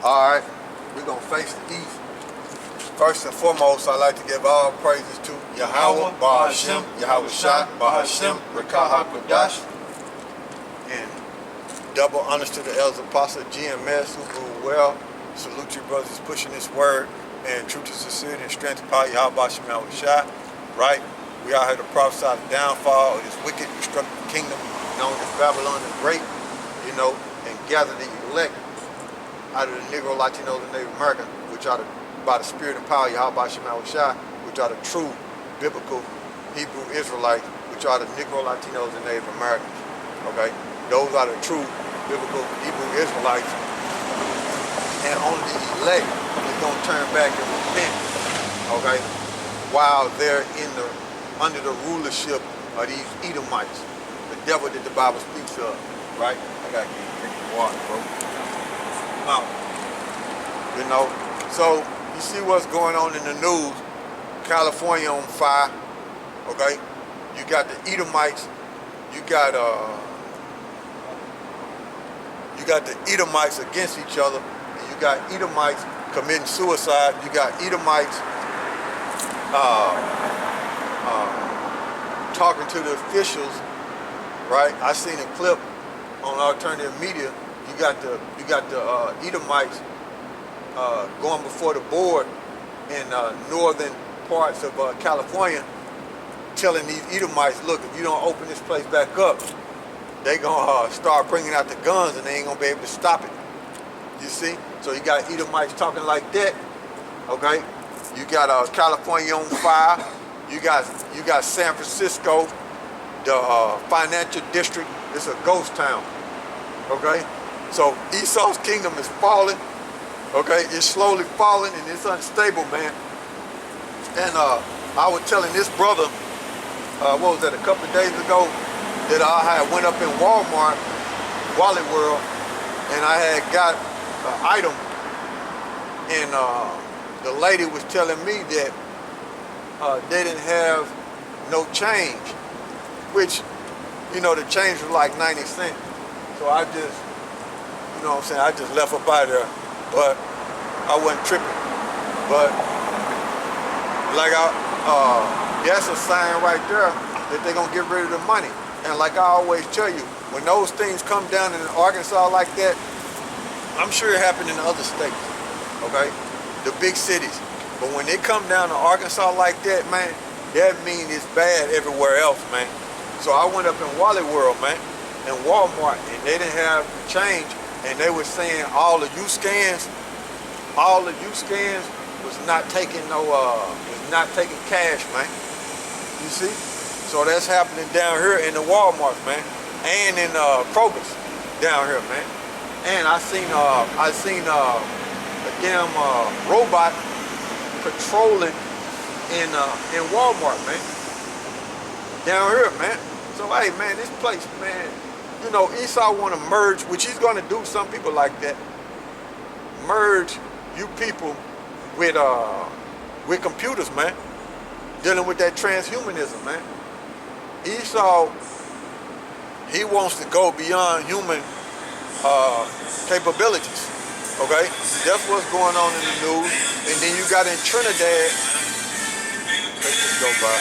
Alright, we're going to face the east. First and foremost, I'd like to give all praises to YAHAWAH, YAHAWASHI, YAHAWASHI, YAHASHIM, Rekahakadash. And double honors to the elders apostle GMS who rule well. Salute you brothers pushing this word and truth to sincerity and strength to power YAHAWASHI. Right? We out here to prophesy the downfall of this wicked, destructive kingdom known as Babylon the Great, and gather the elect out of the Negro, Latinos, and Native American, which are by the spirit and power of YAHAWASHI, which are the true biblical Hebrew Israelites, which are the Negro, Latinos, and Native Americans. Okay? Those are the true biblical Hebrew Israelites. And only the elect is going to turn back and repent. Okay? While they're under the rulership of these Edomites, the devil that the Bible speaks of. Right? I got to keep drinking water, bro. So you see what's going on in the news. California on fire. Okay, you got the Edomites. You got the Edomites against each other. And you got Edomites committing suicide. You got Edomites talking to the officials. Right? I seen a clip on alternative media. You got the Edomites going before the board in northern parts of California, telling these Edomites, look, if you don't open this place back up, they gonna start bringing out the guns and they ain't gonna be able to stop it. You see? So you got Edomites talking like that. Okay? You got California on fire. You got San Francisco, the financial district. It's a ghost town. Okay? So Esau's kingdom is falling. Okay? It's slowly falling and it's unstable, man. And I was telling this brother, what was that, a couple of days ago, that I had went up in Walmart, Wally World, and I had got an item, and the lady was telling me that they didn't have no change, which, the change was like 90 cents. So I just, I just left up out there, but I wasn't tripping. But like that's a sign right there that they're gonna get rid of the money. And like I always tell you, when those things come down in Arkansas like that, I'm sure it happened in other states, okay? The big cities. But when they come down to Arkansas like that, man, that means it's bad everywhere else, man. So I went up in Wally World, man, in Walmart, and they didn't have change, and they were saying all the U-scans was not taking cash, man. You see? So that's happening down here in the Walmart, man, and in Kroger's down here, man. And I seen a damn robot patrolling in Walmart, man, down here, man. So hey, man, this place, man, Esau want to merge, which he's going to do. Some people like that. Merge you people with computers, man. Dealing with that transhumanism, man. Esau, he wants to go beyond human capabilities. Okay? That's what's going on in the news. And then you got in Trinidad. Let's just go by.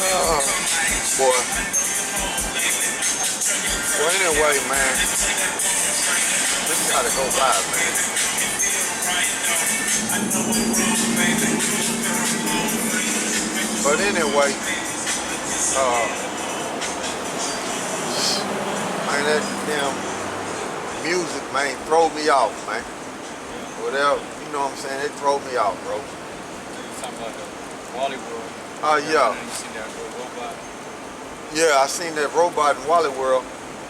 Oh, boy. Well, anyway, man, this gotta go by, man. But anyway, man, that damn music, man, throw me off, man. Whatever, you know what I'm saying? It throw me off, bro. You're talking about the Wally World. Yeah. You seen that robot? Yeah, I seen that robot in Wally World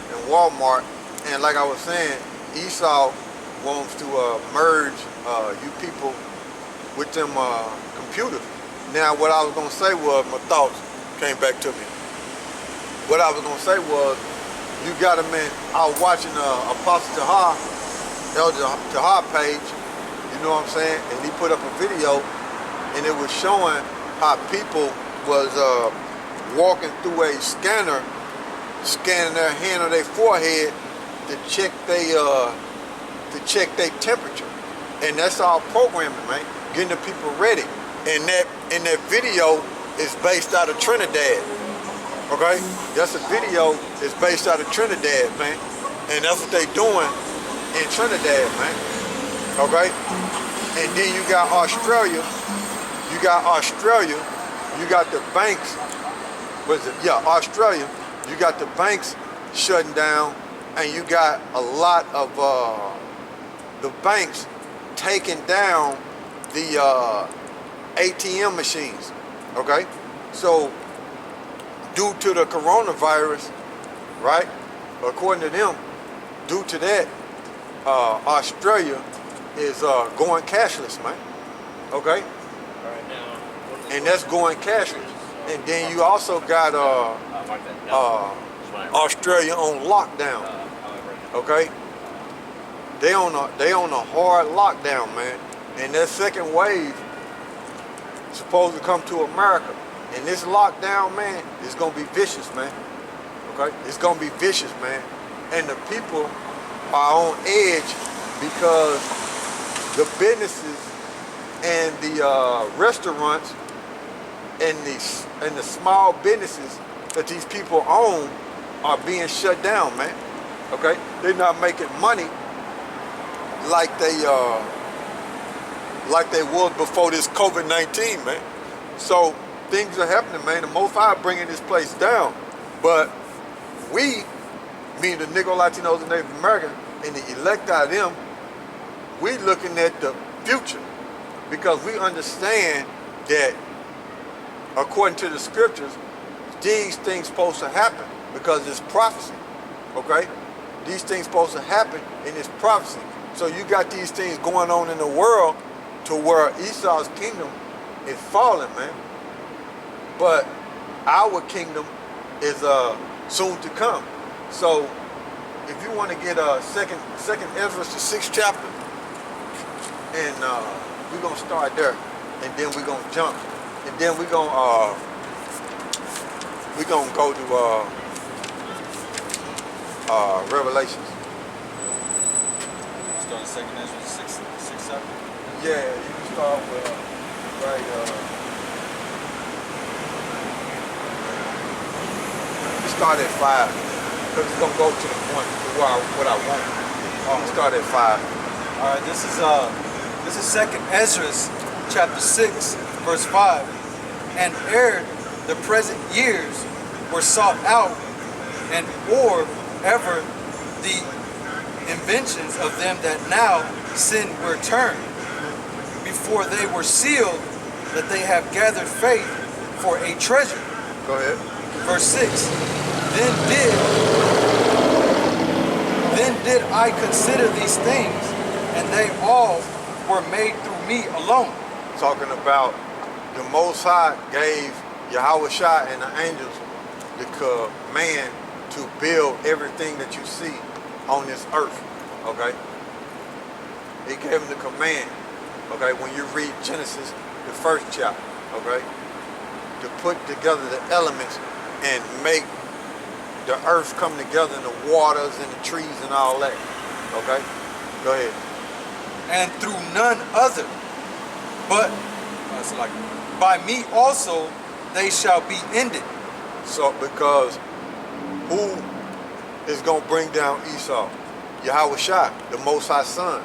in Walmart, and like I was saying, Esau wants to merge you people with them computers. Now, what I was gonna say was, my thoughts came back to me. what I was gonna say was, you got him in. I was watching Apostle Tahar, Elder Tahar page. You know what I'm saying? And he put up a video, and it was showing how people was walking through a scanner, scanning their hand or their forehead to check their temperature. And that's all programming, man. Getting the people ready. And that video is based out of Trinidad. Okay? That's a video that's based out of Trinidad, man. And that's what they doing in Trinidad, man. Okay? And then you got Australia. You got the banks. What is it? Yeah, Australia. You got the banks shutting down, and you got a lot of the banks taking down the ATM machines. Okay? So due to the coronavirus, right? According to them, due to that, Australia is going cashless, man. Okay? Right now. And that's going cashless. And then you also got Australia on lockdown. Okay? They on a hard lockdown, man. And that second wave is supposed to come to America. And this lockdown, man, is gonna be vicious, man. Okay? It's gonna be vicious, man. And the people are on edge because the businesses and the restaurants and the small businesses that these people own are being shut down, man. Okay? They're not making money like they was before this COVID-19, man. So things are happening, man. The Most High bringing this place down. But we, meaning the Negro, Latinos, and Native Americans, and the elect out of them, we looking at the future because we understand that according to the scriptures, these things supposed to happen because it's prophecy, okay? These things supposed to happen in this prophecy. So you got these things going on in the world to where Esau's kingdom is falling, man. But our kingdom is soon to come. So if you want to get second Ezra, the 6th chapter, and we're gonna start there, and then we're gonna jump, and then we're gonna go to Revelations. Start the second Ezra, six chapter. Yeah, you can start with you start at 5, because it's gonna go to the point to what I want. Start at 5. All right, this is second Ezra, chapter 6, verse 5. And ere the present years were sought out, and or ever the inventions of them that now sin were turned, before they were sealed, that they have gathered faith for a treasure. Go ahead. Verse 6. Then did I consider these things, and they all were made through me alone. Talking about the Most High gave YAHAWASHI and the angels the command to build everything that you see on this earth, okay? He gave them the command, okay? When you read Genesis, the 1st chapter, okay? To put together the elements and make the earth come together, and the waters and the trees and all that, okay? Go ahead. And through none other, but by me also they shall be ended. So, because who is going to bring down Esau? YAHAWASHI, the Most High Son.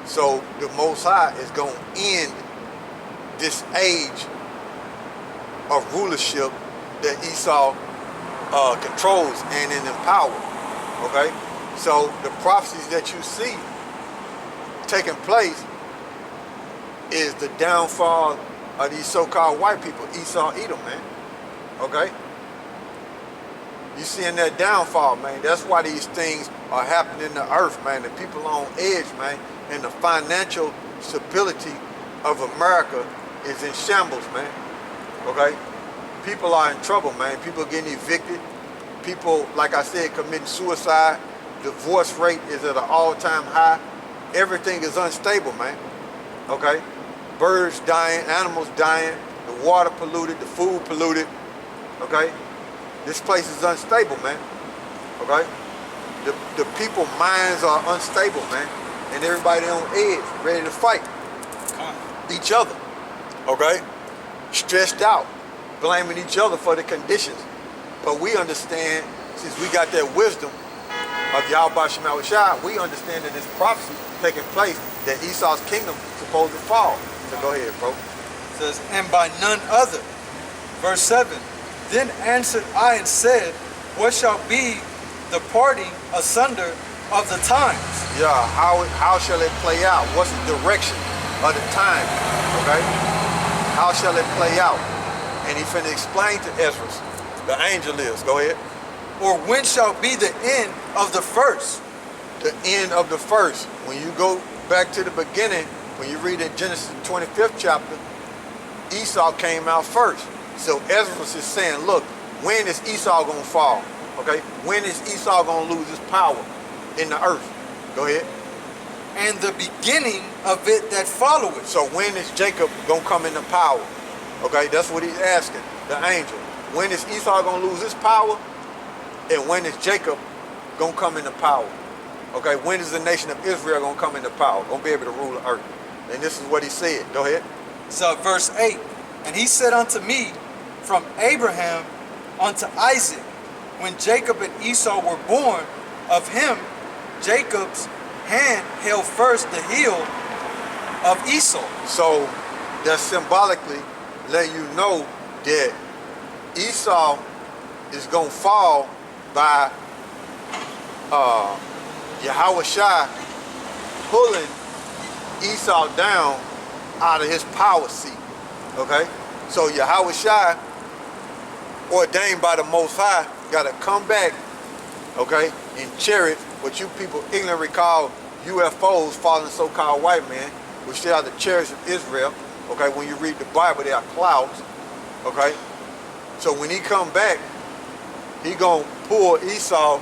So the Most High is going to end this age of rulership that Esau controls and is in power. Okay? So the prophecies that you see taking place is the downfall of these so-called white people, Esau, Edom, man. Okay? You seeing that downfall, man. That's why these things are happening in the earth, man. The people are on edge, man. And the financial stability of America is in shambles, man. Okay? People are in trouble, man. People are getting evicted. People, like I said, committing suicide. Divorce rate is at an all-time high. Everything is unstable, man. Okay? Birds dying, animals dying, the water polluted, the food polluted. Okay? This place is unstable, man. Okay? The people minds are unstable, man. And everybody on edge, ready to fight each other. Okay? Stressed out, blaming each other for the conditions. But we understand, since we got that wisdom of YAHAWASHI, we understand that this prophecy taking place, that Esau's kingdom is supposed to fall. So go ahead, bro. It says, and by none other. Verse 7. Then answered I and said, what shall be the parting asunder of the times? Yeah, how shall it play out? What's the direction of the time? Okay? How shall it play out? And he finna explain to Ezra, the angel is. Go ahead. Or when shall be the end of the first? The end of the first. When you go back to the beginning, when you read in Genesis 25th chapter, Esau came out first. So Ezra is saying, look, when is Esau gonna fall? Okay? When is Esau gonna lose his power in the earth? Go ahead. And the beginning of it that followeth. So when is Jacob gonna come into power? Okay, that's what he's asking, the angel. When is Esau gonna lose his power? And when is Jacob gonna come into power? Okay, when is the nation of Israel gonna come into power? Gonna be able to rule the earth? And this is what he said. Go ahead. So verse 8. And he said unto me, from Abraham unto Isaac, when Jacob and Esau were born, of him Jacob's hand held first the heel of Esau. So that's symbolically letting you know that Esau is gonna fall by YAHAWASHI pulling Esau down out of his power seat. Okay? So YAHAWASHI, ordained by the Most High, gotta come back, okay, in chariots, what you people ignorantly call UFOs, fallen so-called white men, which they are the chariots of Israel. Okay, when you read the Bible, they are clouds. Okay? So when he come back, he gonna pull Esau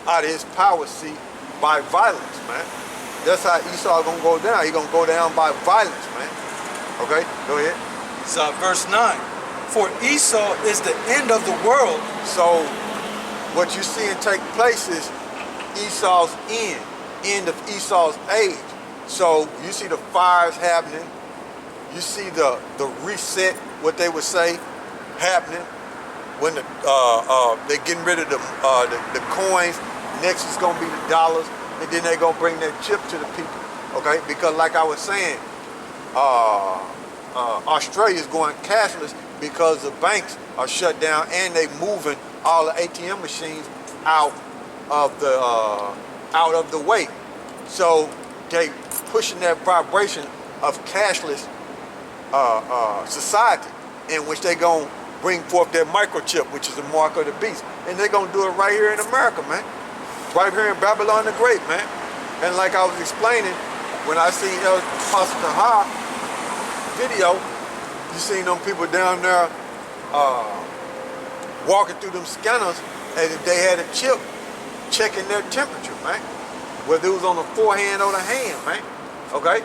out of his power seat by violence, man. That's how Esau gonna go down. He gonna go down by violence, man. Okay, go ahead. So verse 9. For Esau is the end of the world. So what you're seeing take place is Esau's end of Esau's age. So you see the fires happening. You see the reset, what they would say, happening when they're getting rid of the coins. Next is gonna be the dollars, and then they're gonna bring that chip to the people. Okay, because like I was saying, Australia is going cashless because the banks are shut down and they moving all the ATM machines out of the way. So they pushing that vibration of cashless society, in which they gonna bring forth their microchip, which is the mark of the beast, and they're gonna do it right here in America, man, right here in Babylon the Great, man. And like I was explaining, when I seen El Pastor video, you seen them people down there walking through them scanners as if they had a chip checking their temperature, man, whether it was on the forehand or the hand, man. Okay,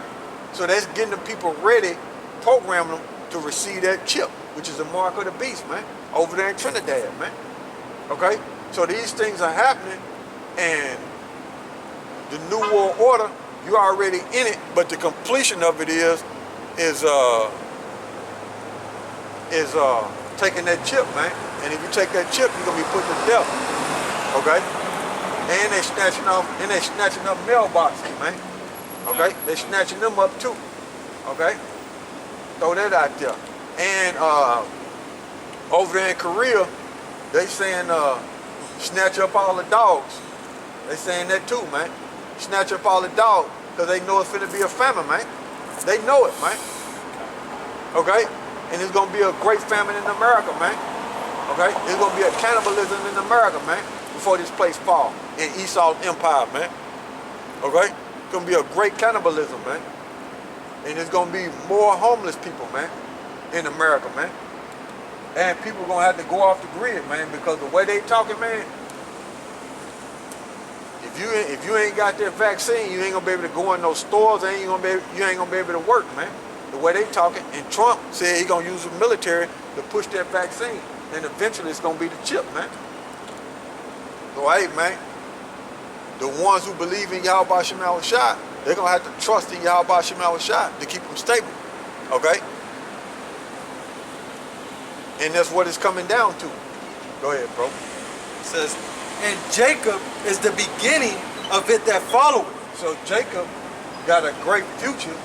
so that's getting the people ready, programming them to receive that chip, which is the mark of the beast, man, over there in Trinidad, man. Okay, so these things are happening, and the New World Order, you're already in it, but the completion of it is taking that chip, man. And if you take that chip, you're gonna be put to death. Okay? And they snatching up mailboxes, man. Okay? They snatching them up too. Okay? Throw that out there. And over there in Korea, they saying snatch up all the dogs. They saying that too, man. Snatch up all the dogs, because they know it's finna be a famine, man. They know it, man. Okay? And it's gonna be a great famine in America, man. Okay? It's gonna be a cannibalism in America, man, before this place fall in Esau's empire, man. Okay? It's gonna be a great cannibalism, man. And there's gonna be more homeless people, man, in America, man. And people gonna have to go off the grid, man, because the way they talking, man. If you ain't got that vaccine, you ain't gonna be able to go in those stores. You ain't gonna be able to work, man. The way they talking, and Trump said he gonna use the military to push that vaccine, and eventually it's gonna be the chip, man. So hey, man, the ones who believe in YAHAWASHI, they're gonna have to trust in YAHAWASHI to keep them stable, okay? And that's what it's coming down to. Go ahead, bro. It says, and Jacob is the beginning of it that followeth. So Jacob got a great future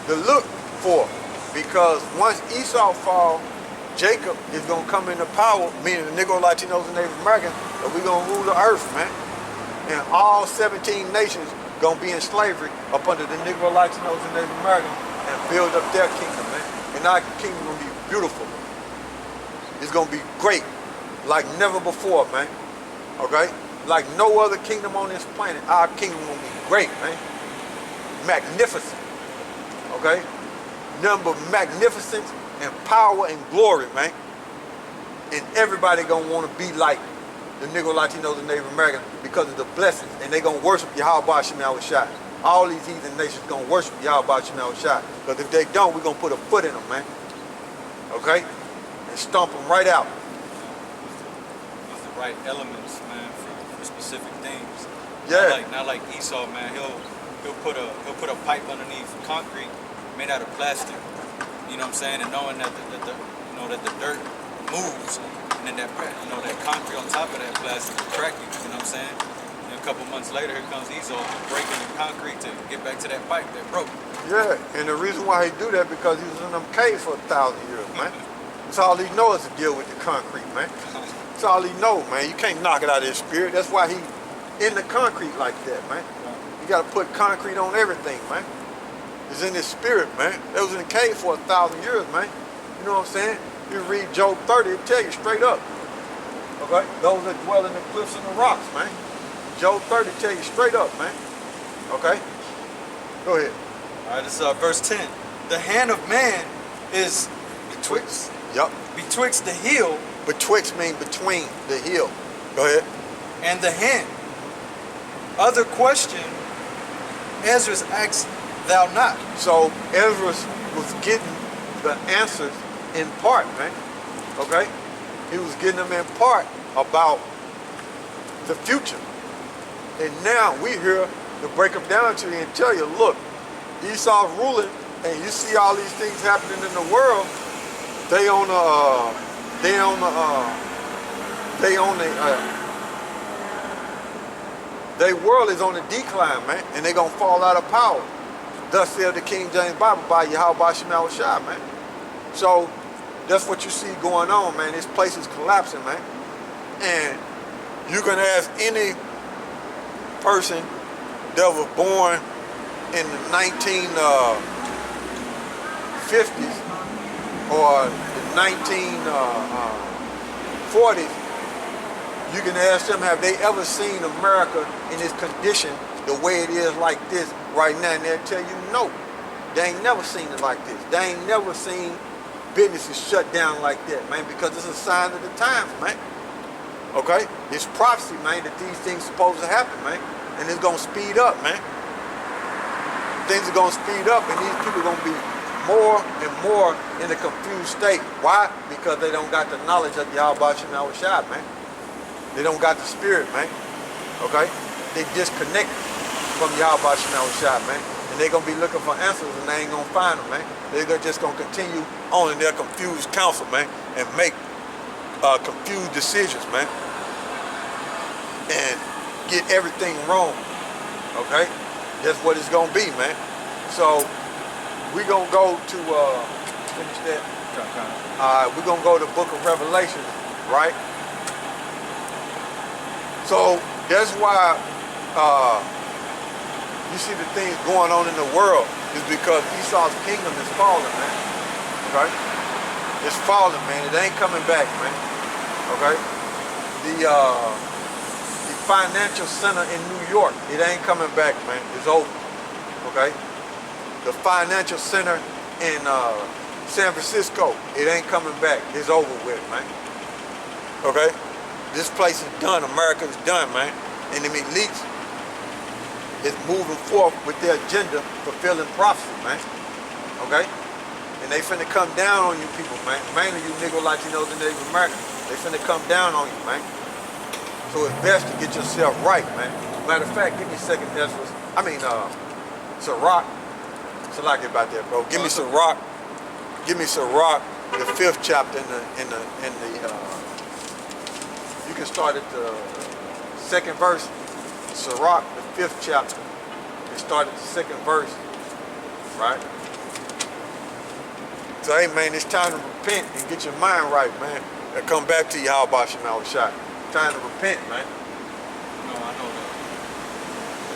to look for, because once Esau fall, Jacob is gonna come into power, meaning the Negro, Latinos, and Native Americans, and we're gonna rule the earth, man. And all 17 nations gonna be in slavery up under the Negro, Latinos, and Native Americans and build up their kingdom, man. And our kingdom gonna be beautiful. It's gonna be great, like never before, man. Okay? Like no other kingdom on this planet, our kingdom gonna be great, man. Magnificent. Okay? Nothing but magnificence and power and glory, man. And everybody gonna wanna be like the Negro, Latinos, and Native Americans because of the blessings. And they gonna worship YAHAWASHI. All these heathen nations gonna worship YAHAWASHI. Because if they don't, we're gonna put a foot in them, man. Okay? And stomp them right out. Use the right elements, man, for specific things. Yeah. Not like Esau, man. He'll put a pipe underneath concrete made out of plastic. You know what I'm saying? And knowing that the dirt moves, and then that concrete on top of that plastic will crack you. You know what I'm saying? And a couple months later, here comes Esau breaking the concrete to get back to that pipe that broke. Yeah, and the reason why he do that because he was in them caves for 1,000 years, man. That's all he knows is to deal with the concrete, man. That's all he knows, man. You can't knock it out of his spirit. That's why he in the concrete like that, man. You got to put concrete on everything, man. It's in his spirit, man. That was in the cave for 1,000 years, man. You know what I'm saying? You read Job 30, it'll tell you straight up. Okay? Those that dwell in the cliffs and the rocks, man. Job 30 tell you straight up, man. Okay? Go ahead. All right, this is verse 10. The hand of man is betwixt. Yup. Betwixt the heel. Betwixt mean between the heel. Go ahead. And the hand. Other question, Ezra asks thou not. So Ezra was getting the answers in part, man. Okay? He was getting them in part about the future. And now we here to break them down to you and tell you, look, Esau's ruling, and you see all these things happening in the world. Their world is on the decline, man, and they're gonna fall out of power. Thus said the King James Bible by YAHAWASHI, man. So that's what you see going on, man. This place is collapsing, man. And you can ask any person that was born in the 1950s or the 1940s, you can ask them, have they ever seen America in this condition the way it is like this right now? And they'll tell you no. They ain't never seen it like this. They ain't never seen businesses shut down like that, man, because it's a sign of the times, man. Okay? It's prophecy, man, that these things supposed to happen, man. And it's gonna speed up, man. Things are gonna speed up, and these people are gonna be more and more in a confused state. Why? Because they don't got the knowledge of YAHAWASHI, man. They don't got the spirit, man. Okay? They disconnected from YAHAWASHI, man. And they're gonna be looking for answers, and they ain't gonna find them, man. They're just gonna continue on in their confused counsel, man, and make confused decisions, man, and get everything wrong. Okay? That's what it's gonna be, man. So we're gonna go to finish that. We're gonna go to the book of Revelation, right? So that's why you see the things going on in the world is because Esau's kingdom is falling, man. Okay? It's falling, man. It ain't coming back, man. Okay? The financial center in New York, it ain't coming back, man. It's over. Okay? The financial center in San Francisco, it ain't coming back. It's over with, man. Okay? This place is done. America's done, man. And them elites is moving forth with their agenda, fulfilling prophecy, man. Okay? And they finna come down on you people, man. Mainly you Negro Latinos and Native Americans. They finna come down on you, man. So it's best to get yourself right, man. Matter of fact, give me second Ezra. Sirach. Salaki about that, bro. Give me Sirach. Give me Sirach, the 5th chapter in the you can start at the 2nd verse. Sirach, the 5th chapter. You start at the 2nd verse. Right? So hey man, it's time to repent and get your mind right, man. And come back to YAHAWASHI. Time to repent, man. No, I know that.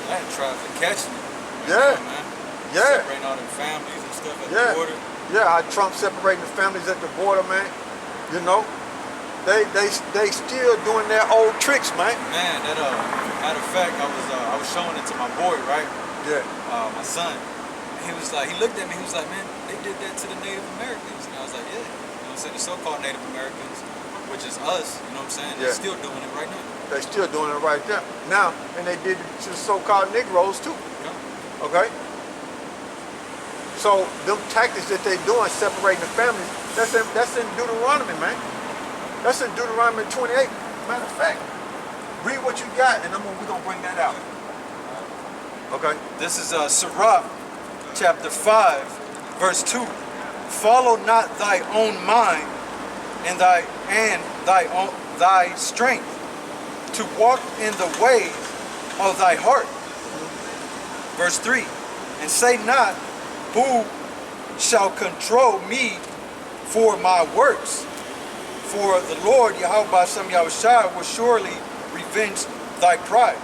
That tribes are catching it. Yeah. Man. Yeah. Separating all them families and stuff at Yeah. the border. Yeah, how Trump separating the families at the border, man. You know, they still doing their old tricks, man. Man, that matter of fact, I was showing it to my boy, right? Yeah. My son. He was like, he looked at me. He was like, man, they did that to the Native Americans, and I was like, yeah. You know what I'm saying? The so-called Native Americans, which is us. You know what I'm saying? Yeah. They're still doing it right now. They still doing it right there now, and they did it to the so-called Negroes too. Yeah. Okay. So them tactics that they doing, separating the families, that's in Deuteronomy, man. That's in Deuteronomy 28. Matter of fact, read what you got, and we're gonna bring that out. Okay. This is Sirach, chapter 5, verse 2. Follow not thy own mind and thy strength, to walk in the ways of thy heart. Verse 3. And say not, who shall control me for my works? For the Lord, Yahweh Shem Yahushua, will surely revenge thy pride.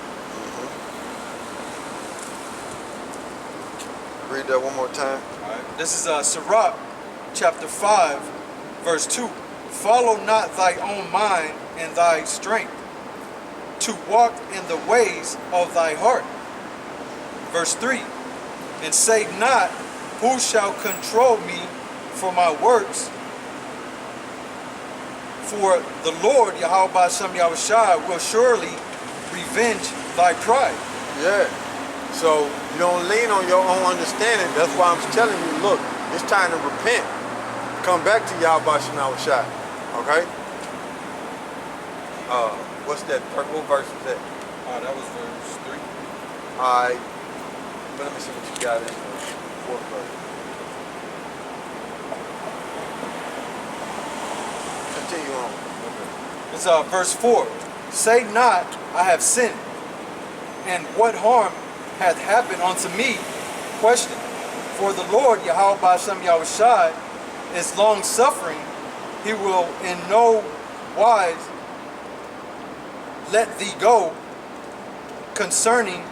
Read that one more time. All right. This is Sirach, chapter 5, verse 2. Follow not thy own mind and thy strength, to walk in the ways of thy heart. Verse 3. And say not, who shall control me for my works? For the Lord, Yahweh Shem Yahushua, will surely revenge thy pride. Yeah. So you don't lean on your own understanding. That's why I'm telling you, look, it's time to repent. Come back to YAHAWASHI. Okay? What's that? What verse is that? That was verse 3. Alright. But let me see what you got in the 4th verse. Continue on. It's verse 4. Say not, I have sinned, and what harm hath happened unto me? Question. For the Lord, Yahweh Shem Yahushua, is long suffering. He will in no wise let thee go concerning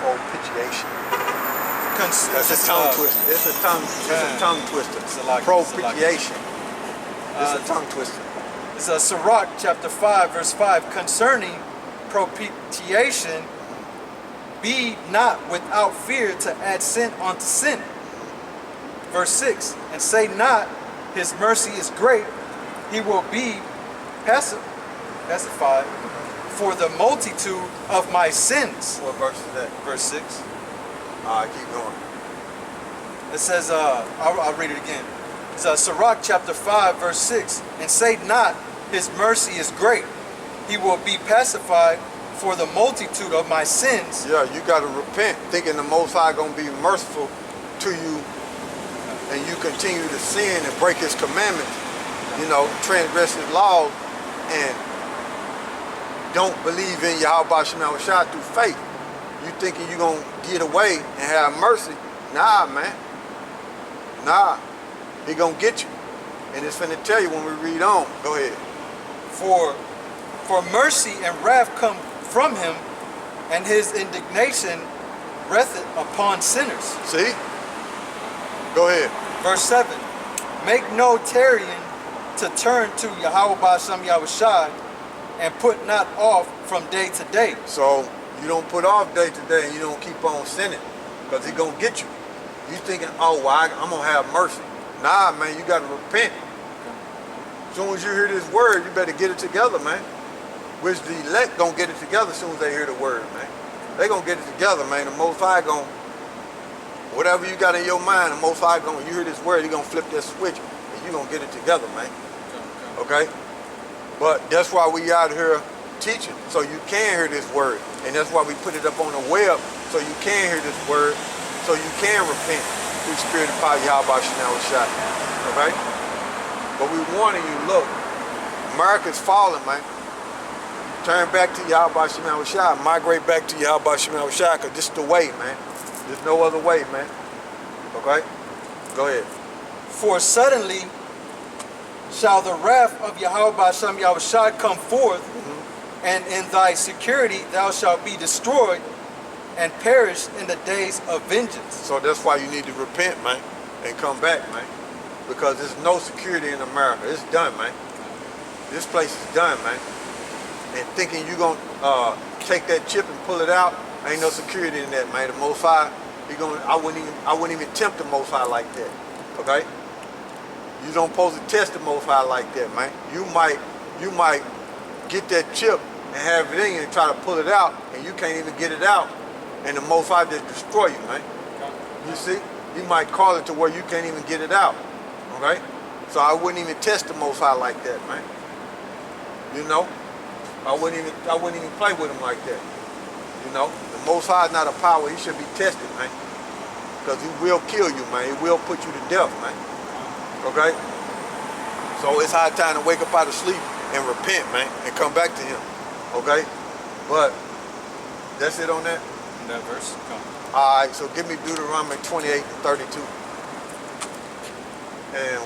Propitiation. That's It's a tongue twister. It's a tongue twister. Propitiation. It's a tongue twister. It's Sirach chapter 5, verse 5. Concerning propitiation, be not without fear to add sin unto sin. Verse 6. And say not, his mercy is great, he will be pacified for the multitude of my sins. What verse is that? Verse 6. Alright, keep going. It says, I'll read it again. It's Sirach chapter 5, verse 6. And say not, his mercy is great, he will be pacified for the multitude of my sins. Yeah, you got to repent, thinking the Most High going to be merciful to you, and you continue to sin and break his commandments, you know, transgress his laws, and don't believe in Yahweh Shem Yahushua through faith. You thinking you're going to get away and have mercy. Nah, man. Nah. He going to get you. And it's finna tell you when we read on. Go ahead. For mercy and wrath come from him, and his indignation breatheth upon sinners. See? Go ahead. Verse 7. Make no tarrying to turn to Yahweh Shem Yahushua, and put not off from day to day. So You don't put off day to day, and you don't keep on sinning, because He's gonna get you. You thinking, oh, well, I'm gonna have mercy. Nah, man, you gotta repent. As soon as you hear this word, you better get it together, man. Which the elect gonna get it together as soon as they hear the word, man. They gonna get it together, man. The Most High gonna, whatever you got in your mind, the Most High gonna, you hear this word, He gonna flip that switch, and you gonna get it together, man. Okay? But that's why we out here teaching, so you can hear this word. And that's why we put it up on the web, so you can hear this word, so you can repent through Spirit and power, YAHAWASHI. Okay? But we warning you, look, America's falling, man. Turn back to YAHAWASHI, migrate back to YAHAWASHI, because this is the way, man. There's no other way, man. Okay? Go ahead. For suddenly shall the wrath of Yahweh Shem Yahushua come forth, and in thy security thou shalt be destroyed and perish in the days of vengeance. So that's why you need to repent, man, and come back, man. Because there's no security in America. It's done, man. This place is done, man. And thinking you're going to take that chip and pull it out, ain't no security in that, man. The Most High, I wouldn't even tempt the Most High like that, okay? You don't supposed to test the Most High like that, man. You might get that chip and have it in you and try to pull it out, and you can't even get it out, and the Most High just destroy you, man. You see? You might call it to where you can't even get it out, okay? So I wouldn't even test the Most High like that, man. You know? I wouldn't even play with him like that. You know? The Most High is not a power. He should be tested, man. Because He will kill you, man. He will put you to death, man. Okay? So it's high time to wake up out of sleep and repent, man, and come back to Him. Okay? But that's it on that? That verse? All right, so give me Deuteronomy 28 and 32. And